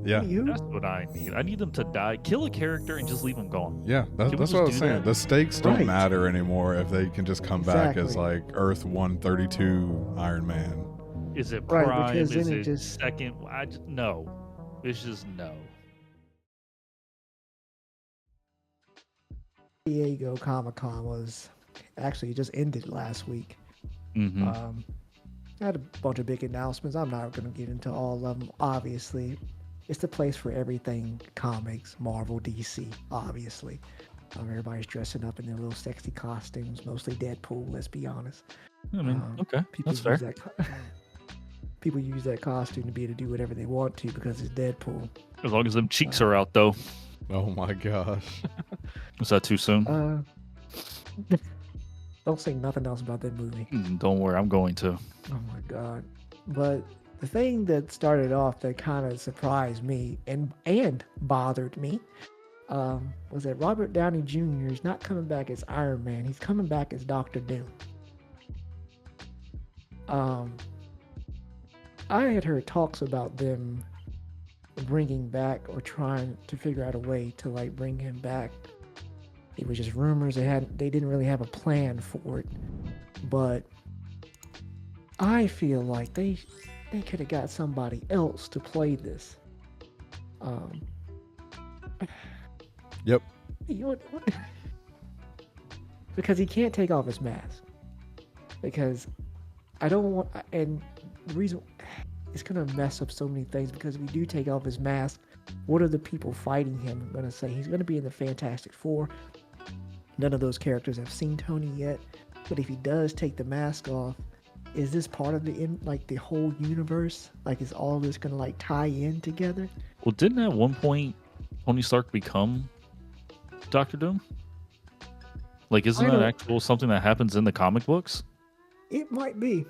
Yeah. That's what I need. I need them to die, kill a character, and just leave them gone. Yeah, Can we that's what I just was do saying. that? The stakes don't Right. matter anymore if they can just come back as Exactly. like Earth 132 Iron Man. Is it Right, Prime? because then Is it it just second? No. It's just no. Diego Comic-Con was actually just ended last week. Mm-hmm. Had a bunch of big announcements. I'm not going to get into all of them. Obviously, it's the place for everything comics, Marvel, DC. Obviously, everybody's dressing up in their little sexy costumes, mostly Deadpool. Let's be honest. I mean, okay, People that's fair. use that. People use that costume to be able to do whatever they want to because it's Deadpool. As long as them cheeks are out, though. Oh my gosh. Is that too soon? Don't say nothing else about that movie. Don't worry, I'm going to. Oh my god. But the thing that started off that kind of surprised me and bothered me was that Robert Downey Jr. is not coming back as Iron Man. He's coming back as Doctor Doom. I had heard talks about them bringing back or trying to figure out a way to like bring him back. It was just rumors. They didn't really have a plan for it. But I feel like they could have got somebody else to play this. Yep. You know what? Because he can't take off his mask. Because I don't want, and the reason it's gonna mess up so many things because if we do take off his mask, what are the people fighting him gonna say? He's gonna be in the Fantastic Four. None of those characters have seen Tony yet, but if he does take the mask off, is this part of the whole universe? Like, is all this gonna like tie in together? Well, didn't at one point Tony Stark become Doctor Doom? Like, isn't that actual something that happens in the comic books? It might be.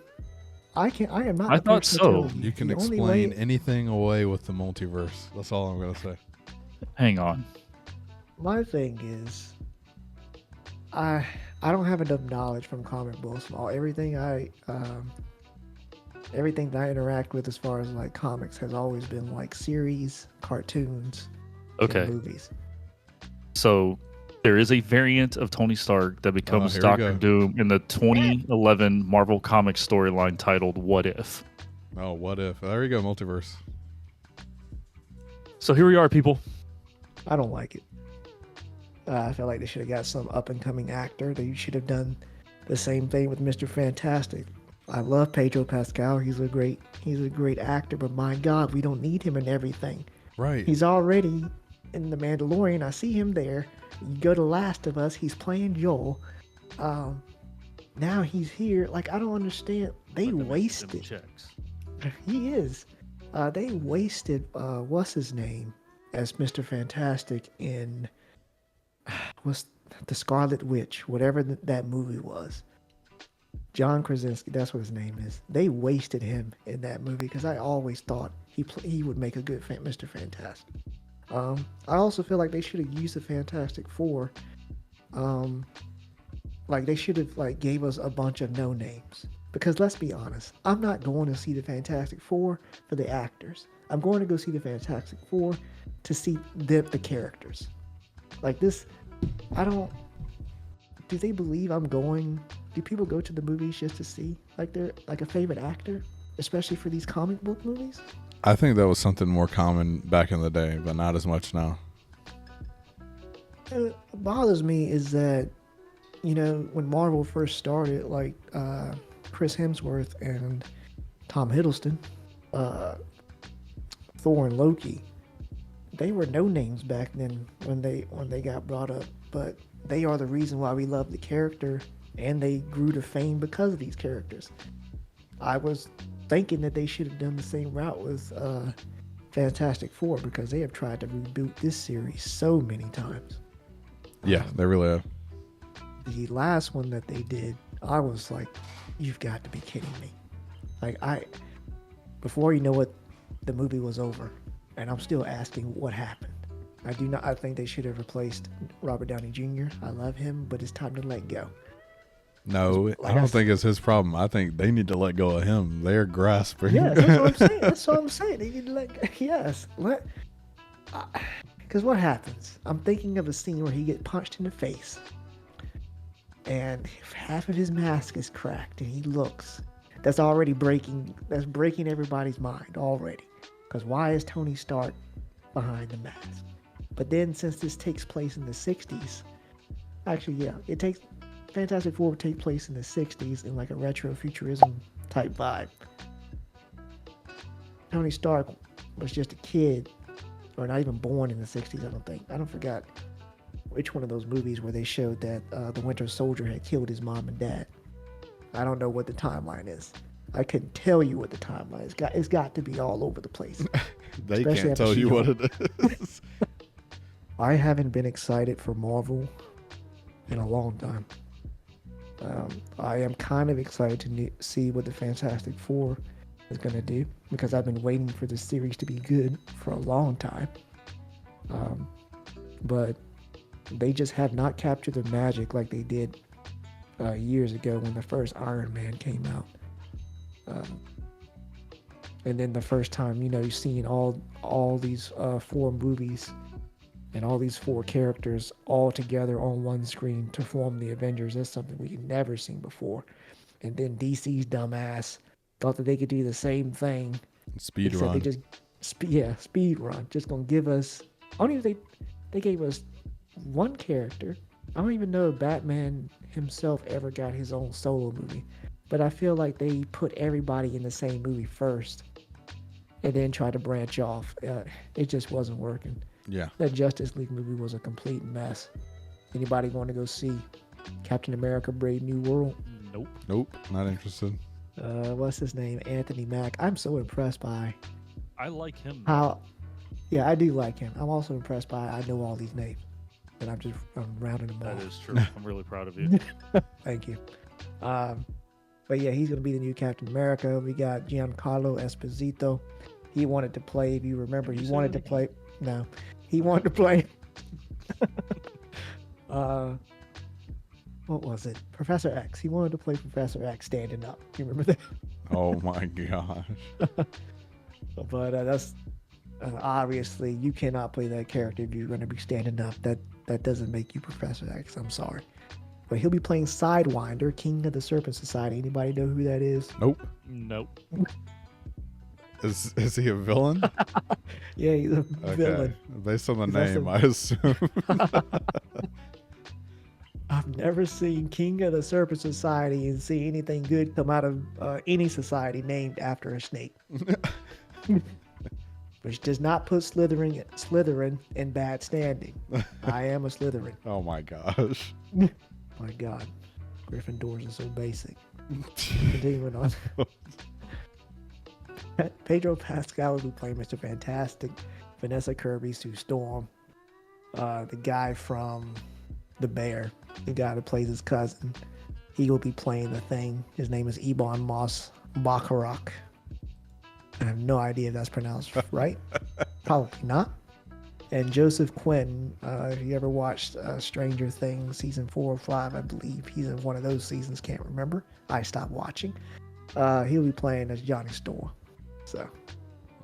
I am not. I thought so. You can explain anything away with the multiverse. That's all I'm gonna say. Hang on. My thing is, I don't have enough knowledge from comic books. Everything that I interact with as far as like comics has always been like series, cartoons, okay, and movies. So there is a variant of Tony Stark that becomes Doctor Doom in the 2011 Marvel Comics storyline titled "What If." Oh, what if? There you go, multiverse. So here we are, people. I don't like it. I feel like they should have got some up-and-coming actor. They should have done the same thing with Mr. Fantastic. I love Pedro Pascal. He's a great actor, but my God, we don't need him in everything. Right. He's already in The Mandalorian. I see him there. You go to Last of Us. He's playing Joel. Now he's here. Like, I don't understand. They wasted. Checks. He is. They wasted. What's his name as Mr. Fantastic in. Was the Scarlet Witch, whatever that movie was. John Krasinski, that's what his name is. They wasted him in that movie because I always thought he would make a good Mr. Fantastic. I also feel like they should have used the Fantastic Four. Like they should have like gave us a bunch of no names. Because let's be honest, I'm not going to see the Fantastic Four for the actors. I'm going to go see the Fantastic Four to see the characters. Like this, do they believe I'm going? Do people go to the movies just to see like they're like a favorite actor, especially for these comic book movies? I think that was something more common back in the day, but not as much now. What bothers me is that, you know, when Marvel first started, like Chris Hemsworth and Tom Hiddleston, Thor and Loki, they were no names back then when they got brought up, but they are the reason why we love the character and they grew to fame because of these characters. I was thinking that they should have done the same route with Fantastic Four because they have tried to reboot this series so many times. Yeah, they really have. The last one that they did, I was like, you've got to be kidding me. Like before you know it, the movie was over. And I'm still asking what happened. I think they should have replaced Robert Downey Jr. I love him, but it's time to let go. No, Like I don't s- think it's his problem. I think they need to let go of him. They're grasping. Yes, that's what I'm saying. That's what I'm saying. They need to yes, let. Because what happens? I'm thinking of a scene where he gets punched in the face, and half of his mask is cracked, and he looks. That's already breaking. That's breaking everybody's mind already. Because why is Tony Stark behind the mask? But then, since this takes place in the '60s, actually, yeah, it takes Fantastic Four would take place in the '60s in like a retro futurism type vibe. Tony Stark was just a kid, or not even born in the '60s. I don't think. I don't forgot which one of those movies where they showed that the Winter Soldier had killed his mom and dad. I don't know what the timeline is. I couldn't tell you what the timeline is. It's got to be all over the place. They Especially can't after tell you what She-Hulk. it is. I haven't been excited for Marvel in a long time. I am kind of excited to see what the Fantastic Four is going to do because I've been waiting for this series to be good for a long time. But they just have not captured the magic like they did years ago when the first Iron Man came out. And then the first time, you've seen all these 4 movies and all these 4 characters all together on one screen to form the Avengers. That's something we've never seen before. And then DC's dumbass thought that they could do the same thing. Speed except run. they just speed run. Just gonna give us. I don't even think they gave us one character. I don't even know if Batman himself ever got his own solo movie. But I feel like they put everybody in the same movie first and then tried to branch off. It just wasn't working. Yeah. That Justice League movie was a complete mess. Anybody want to go see Captain America Brave New World? Nope. Nope. Not interested. What's his name? Anthony Mack. I'm so impressed by I like him. how. Yeah, I do like him. I'm also impressed by I know all these names, and I'm rounding them That off. is true. I'm really proud of you. Thank you. But yeah, he's gonna be the new Captain America. We got Giancarlo Esposito. He wanted to play. If you remember, he wanted to play. No, he wanted to play. What was it? Professor X. He wanted to play Professor X standing up. You remember that? Oh my gosh. But that's obviously you cannot play that character if you're going to be standing up. That doesn't make you Professor X. I'm sorry. But he'll be playing Sidewinder, King of the Serpent Society. Anybody know who that is? Nope. Nope. Is he a villain? Yeah, he's a Okay. villain. Based on the That's name, I assume. I've never seen King of the Serpent Society and see anything good come out of any society named after a snake. Which does not put Slytherin in bad standing. I am a Slytherin. Oh my gosh. My God, Gryffindors are so basic. Continuing on. Pedro Pascal will be playing Mr. Fantastic. Vanessa Kirby, Sue Storm. The guy from The Bear, the guy that plays his cousin, he will be playing the Thing. His name is Ebon Moss Bacharach. I have no idea if that's pronounced right. Probably not. And Joseph Quinn, if you ever watched Stranger Things season 4 or 5, I believe he's in one of those seasons. Can't remember. I stopped watching. He'll be playing as Johnny Storm. So,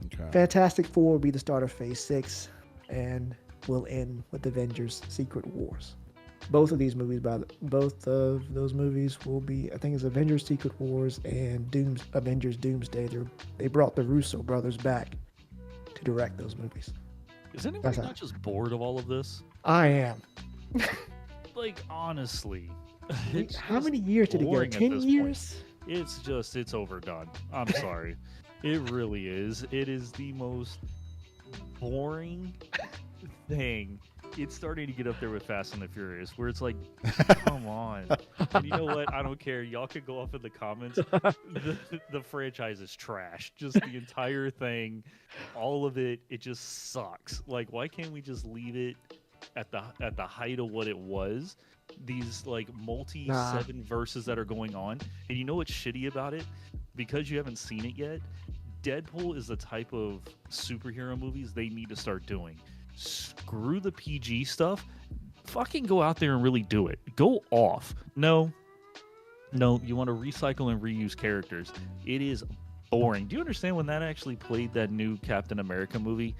Okay. Fantastic Four will be the start of Phase 6, and will end with Avengers: Secret Wars. Both of those movies will be, I think it's Avengers: Secret Wars and Avengers: Doomsday. They brought the Russo brothers back to direct those movies. Is anybody not just bored of all of this? I am. Like, honestly. How many years did it go? boring at 10 this years? It's overdone. I'm sorry. It really is. It is the most boring thing. It's starting to get up there with Fast and the Furious, where it's like, come on. And you know what? I don't care. Y'all could go off in the comments. The franchise is trash. Just the entire thing, all of it. It just sucks. Like, why can't we just leave it at the height of what it was? These like multi-7 verses that are going on, and you know what's shitty about it? Because you haven't seen it yet, Deadpool is the type of superhero movies they need to start doing. Screw the PG stuff. Fucking go out there and really do it. Go off. No, No, you want to recycle and reuse characters. It is boring. Do you understand when that actually played that new Captain America movie?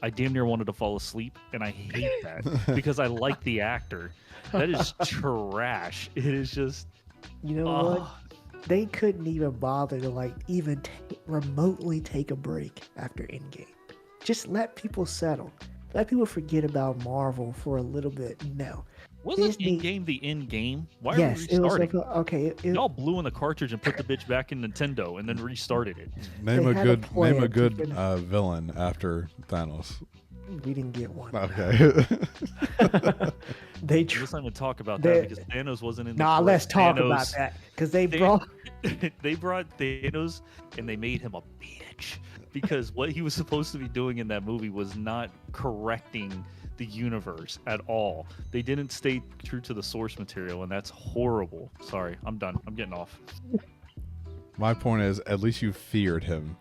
I damn near wanted to fall asleep, and I hate that because I like the actor. That is trash. It is just. You know what? They couldn't even bother to like even remotely take a break after Endgame. Just let people settle. Let people forget about Marvel for a little bit. No. Wasn't Endgame the end game? Why Yes, are we it was restarting? like okay. Y'all blew in the cartridge and put the bitch back in Nintendo and then restarted it. Name They a had a good plan name a to good finish. villain after Thanos. We didn't get one. Okay. They Let's not even talk about they- that because Thanos wasn't in the Nah, let's talk Thanos, about that because they They- brought. They brought Thanos and they made him a bitch because what he was supposed to be doing in that movie was not correcting the universe at all. They didn't stay true to the source material, and that's horrible. Sorry, I'm done. I'm getting off. My point is, at least you feared him.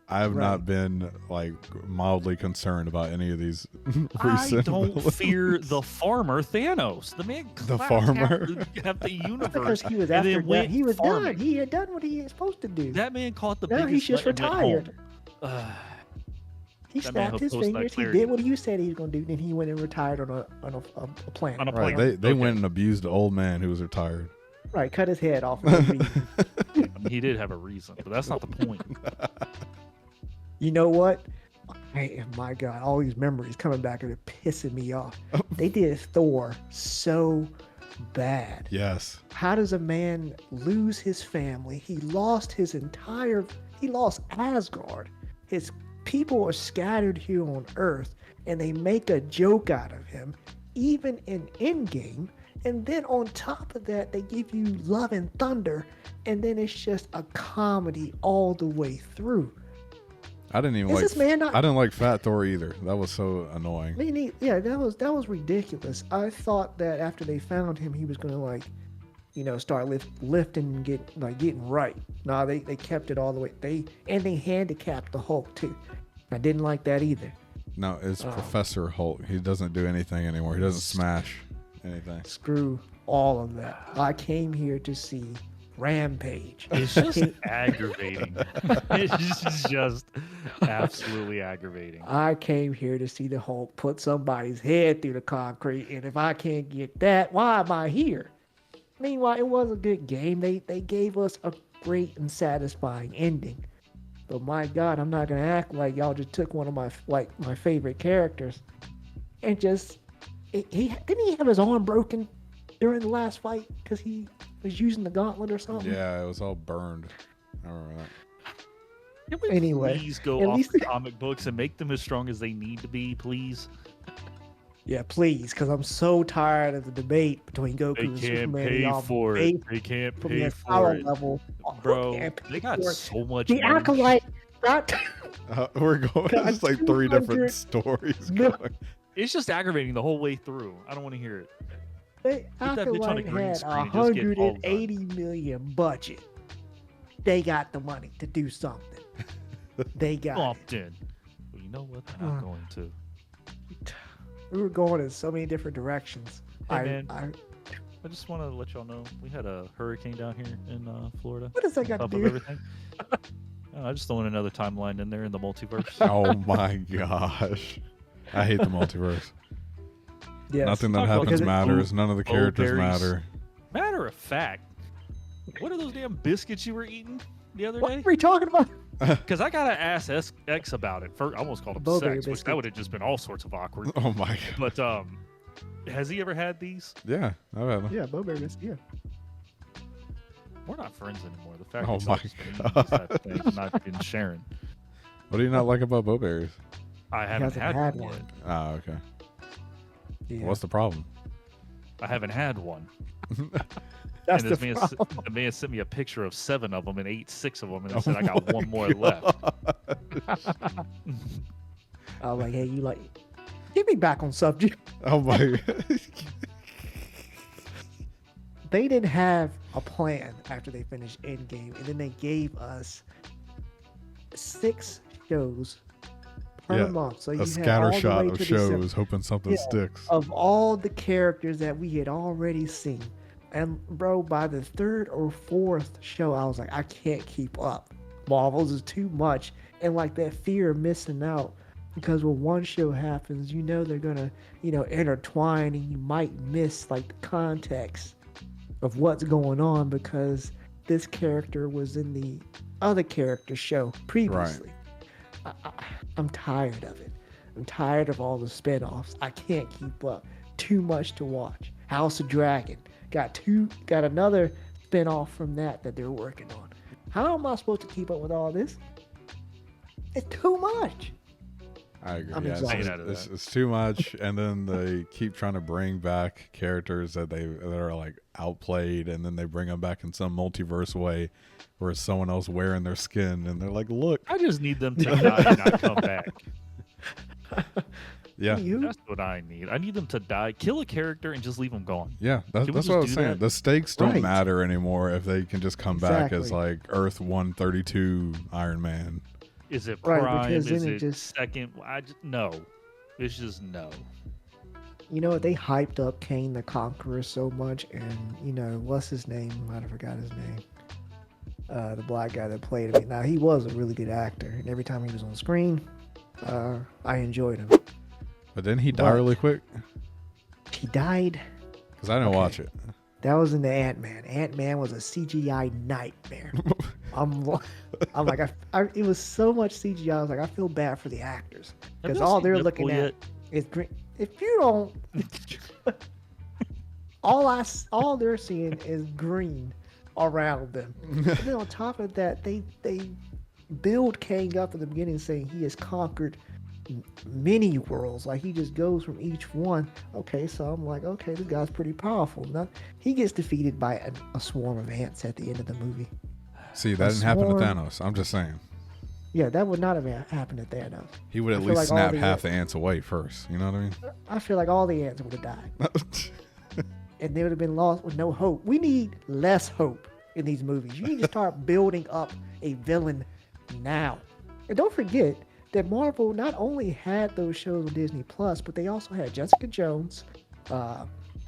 I have Right. not been like mildly concerned about any of these I recent. don't villains. fear the farmer Thanos. The man The clapped farmer? half the universe. Because he was and after then that. went He was farming. done. He had done what he was supposed to do. That man caught the Now biggest he's just nut and went retired. home. He That man snapped his hooked those fingers. He clarity. did what he said he was going to do. Then he went and retired on a planet. On a Right, plane. they Okay. went and abused the old man who was retired. Right, cut his head off. For no reason. I mean, he did have a reason, but that's not the point. You know what? Hey, my God, all these memories coming back are pissing me off. They did Thor so bad. Yes. How does a man lose his family? He lost Asgard. His people are scattered here on Earth, and they make a joke out of him, even in Endgame. And then on top of that, they give you Love and Thunder, and then it's just a comedy all the way through. I didn't even Is like. this man not- I didn't like Fat Thor either. That was so annoying. Yeah, that was ridiculous. I thought that after they found him, he was gonna start lifting and getting right. Nah, they kept it all the way. They handicapped the Hulk too. I didn't like that either. No, it's Oh. Professor Hulk. He doesn't do anything anymore. He doesn't smash anything. Screw all of that. I came here to see Rampage. It's just aggravating. It's just absolutely aggravating. I came here to see the Hulk put somebody's head through the concrete, and if I can't get that, why am I here? Meanwhile, it was a good game. They gave us a great and satisfying ending. But my God, I'm not gonna act like y'all just took one of my favorite characters and just he didn't he have his arm broken during the last fight because he was using the gauntlet or something. Yeah, it was all burned. I remember that. Can we Anyway, please go at off least- the comic books and make them as strong as they need to be, please? Yeah, please, because I'm so tired of the debate between Goku They and can't Superman. pay Y'all for pay it. They can't from pay their for power it, level. bro. Can't pay They got for it. so much. The merch. acolyte got We're going. Got It's like three 200 different stories. mil- Going. It's just aggravating the whole way through. I don't want to hear it. the that bitch on a acolyte green had screen and just get all done. 180 million budget. They got the money to do something. They got it. Often. Well, you know what? They're not Uh. going to. We were going in so many different directions. Hey, man. I just want to let y'all know we had a hurricane down here in Florida. What does that got to Top of do? everything. I just throwing another timeline in there in the multiverse. Oh my gosh. I hate the multiverse. Yes. Nothing that Talk about happens because it- matters. None of the characters Blueberries. matter. Matter of fact, what are those damn biscuits you were eating the other What day? are we talking about? Because I gotta ask X about it. First, I almost called him Blueberry sex, which biscuit. that would have just been all sorts of awkward. Oh my god. But has he ever had these? Yeah, I've had them. Yeah, Bowberries. Yeah. We're not friends anymore. The fact Oh that my y'all just been eating these type of things and not been sharing. What do you not like about bowberries? I haven't hasn't had, had one one. yet. Ah, okay. Yeah. What's the problem? I haven't had one. That's And the this problem. the man sent me a picture of 7 of them and ate 6 of them, and said I got one more left. I was like, hey, you like, get me back on subject. Oh my god. They didn't have a plan after they finished Endgame, and then they gave us 6 shows per Yeah, month. So you A had scatter all the shot way of to December shows, hoping something Yeah. sticks. of all the characters that we had already seen. And bro, by the third or fourth show, I was like, I can't keep up. Marvel's is too much. And like that fear of missing out. Because when one show happens, you know they're gonna, intertwine, and you might miss like the context of what's going on because this character was in the other character show previously. I'm tired of it. I'm tired of all the spinoffs. I can't keep up. Too much to watch. House of Dragon got another spinoff from that they're working on. How am I supposed to keep up with all this? It's too much. I agree. I'm Yeah, exhausted. it's too much, and then they keep trying to bring back characters that are like outplayed, and then they bring them back in some multiverse way, where it's someone else wearing their skin, and they're like, "Look." I just need them to die and not come back. Yeah, That's what I need. I need them to die, kill a character, and just leave them gone. yeah. Can we That's just what I was do saying. that? The stakes don't Right. matter anymore if they can just come back as Exactly. like Earth 132 Iron Man. Is it Right, Prime? because Is then it it just- second? No. It's just no. You know what? They hyped up Kane the Conqueror so much, and what's his name? I forgot his name. The black guy that played him. Now he was a really good actor, and every time he was on screen, I enjoyed him. But then he died But- really quick He died. because I didn't Okay. watch it. That was in the Ant-Man. Ant-Man was a CGI nightmare. I'm like, it was so much CGI. I was like, I feel bad for the actors Have because y'all all seen they're Deadpool looking yet? at is green. If you don't, all they're seeing is green around them. And then on top of that, they build Kang up at the beginning saying he has conquered many worlds. Like he just goes from each one. Okay, so I'm like, okay, this guy's pretty powerful. Now he gets defeated by a swarm of ants at the end of the movie. See, that didn't happen to swarm. Thanos. I'm just saying. Yeah, that would not have happened at Thanos. He would at I feel least like all snap the half ants- the ants away first. You know what I mean? I feel like all the ants would have died, and they would have been lost with no hope. We need less hope in these movies. You need to start building up a villain now. And don't forget that Marvel not only had those shows on Disney Plus, but they also had Jessica Jones,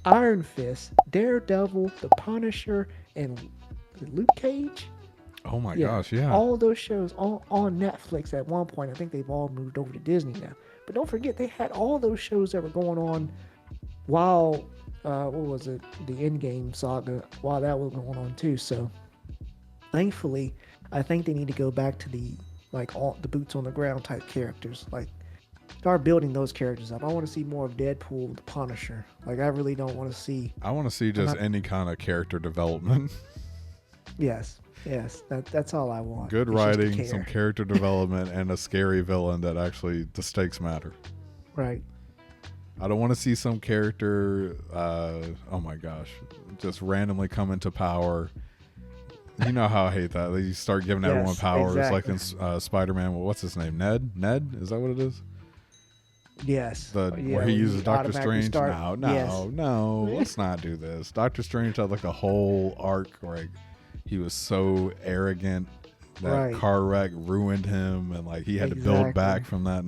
Iron Fist, Daredevil, The Punisher, and Luke Cage. Oh my Yeah, gosh, yeah. All those shows on Netflix at one point. I think they've all moved over to Disney now. But don't forget, they had all those shows that were going on while, what was it, the Endgame saga, while that was going on too. So, thankfully, I think they need to go back to the the boots on the ground type characters. Like, start building those characters up. I want to see more of Deadpool, the Punisher. Like, I really don't want to see. I want to see just not- any kind of character development. Yes, that's all I want. Good It's just to writing, some care. character development, and a scary villain that actually the stakes matter. Right. I don't want to see some character, oh my gosh, just randomly come into power. You know how I hate that. They start giving everyone Yes, powers, like exactly. in Spider-Man. Well, what's his name? Ned? Is that what it is? Yes. Where when he you uses Doctor automatically Strange? start- No, Yes. let's not do this. Doctor Strange had like a whole arc where he was so arrogant that Right. car wreck ruined him, and like he had to build back Exactly. from that.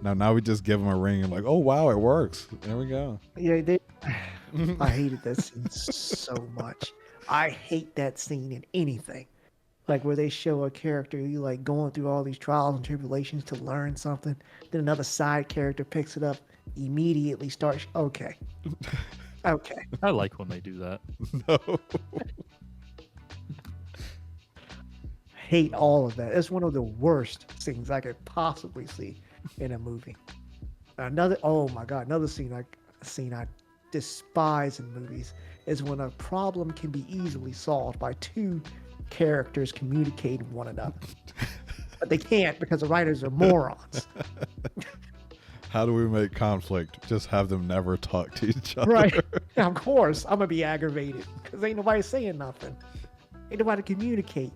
No, now we just give him a ring and like, oh wow, it works. There we go. Yeah, I hated that scene so much. I hate that scene in anything. Like where they show a character you like going through all these trials and tribulations to learn something, then another side character picks it up, immediately starts. Okay. I like when they do that. No. Hate all of that. It's one of the worst things I could possibly see in a movie. Oh my god, another scene I despise in movies is when a problem can be easily solved by two characters communicating with one another. But they can't because the writers are morons. How do we make conflict? Just have them never talk to each other. Right. Of course, I'm gonna be aggravated because ain't nobody saying nothing. Ain't nobody communicating.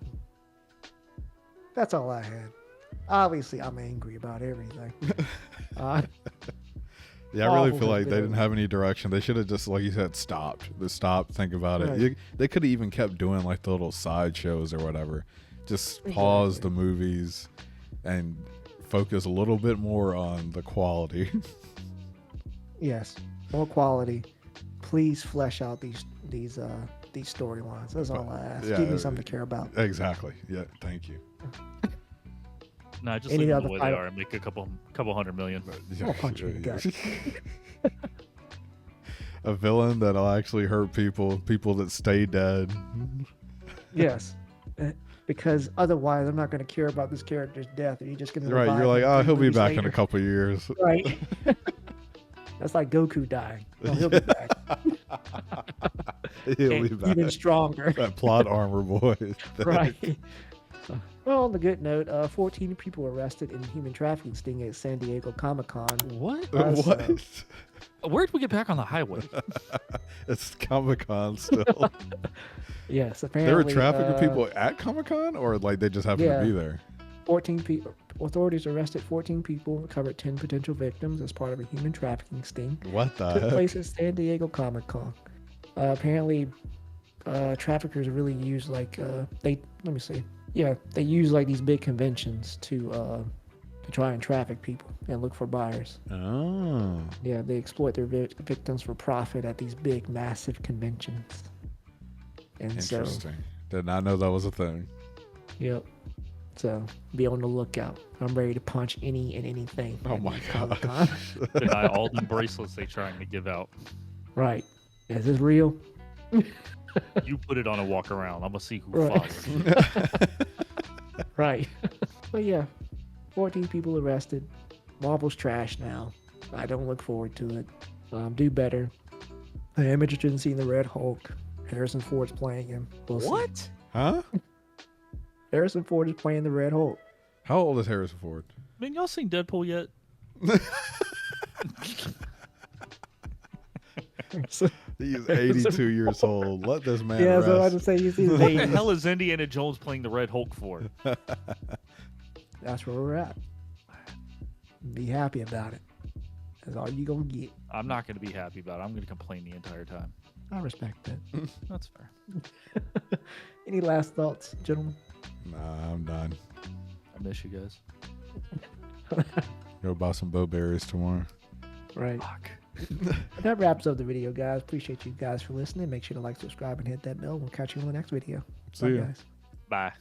That's all I had. Obviously, I'm angry about everything. Yeah, I really Awful feel like they villain. didn't have any direction. They should have just, like you said, stopped. Just stop, think about Right. it. They could have even kept doing like the little side shows or whatever. Just pause the Exactly. movies and focus a little bit more on the quality. Yes, more quality. Please flesh out these these storylines. That's all I ask. Yeah, Give me something to care about. Exactly. Yeah. Thank you. Nah, just Any leave them other the way final- they are and make a couple $100 million. Yeah, I'll punch you in the gut. A villain that'll actually hurt people that stay dead. Yes. Because otherwise, I'm not going to care about this character's death. Are you just going to Right. You're like, oh, he'll be back in a later. couple of years. Right. That's like Goku dying. No, he'll be back. He'll And be back. even stronger. That plot armor boy. Right. Well, on the good note, 14 people arrested in human trafficking sting at San Diego Comic-Con. What? That's, What? Where'd we get back on the highway? It's Comic-Con still. Yes, They apparently. were trafficking people at Comic-Con, or like they just happened Yeah. to be there? 14 people. Authorities arrested 14 people, recovered 10 potential victims as part of a human trafficking sting. What the Took heck? place at San Diego Comic-Con. Apparently, traffickers really use like they use like these big conventions to try and traffic people and look for buyers. Oh. Yeah, they exploit their victims for profit at these big, massive conventions. And so, Interesting. Did not know that was a thing. yep. So be on the lookout. I'm ready to punch any and anything. Oh at my these god. Comic-Con. Deny all the bracelets they trying to give out. Right. Is this real? You put it on a walk around. I'm gonna see who Right. follows. Right. But yeah, 14 people arrested. Marvel's trash now. I don't look forward to it. Do better. I am interested in seeing the Red Hulk. Harrison Ford's playing him. We'll see. What? Huh? Harrison Ford is playing the Red Hulk. How old is Harrison Ford? Man, y'all seen Deadpool yet? He's 82 years old. Let this man Yeah, rest. so I just say he's What the 80s. hell is Indiana Jones playing the Red Hulk for? That's where we're at. Be happy about it. That's all you gonna get. I'm not gonna be happy about it. I'm gonna complain the entire time. I respect that. That's fair. Any last thoughts, gentlemen? Nah, I'm done. I miss you guys. Go buy some bowberries tomorrow. Right. Fuck. That wraps up the video, guys. Appreciate you guys for listening. Make sure to like, subscribe, and hit that bell. We'll catch you on the next video. See Bye, ya. guys. Bye.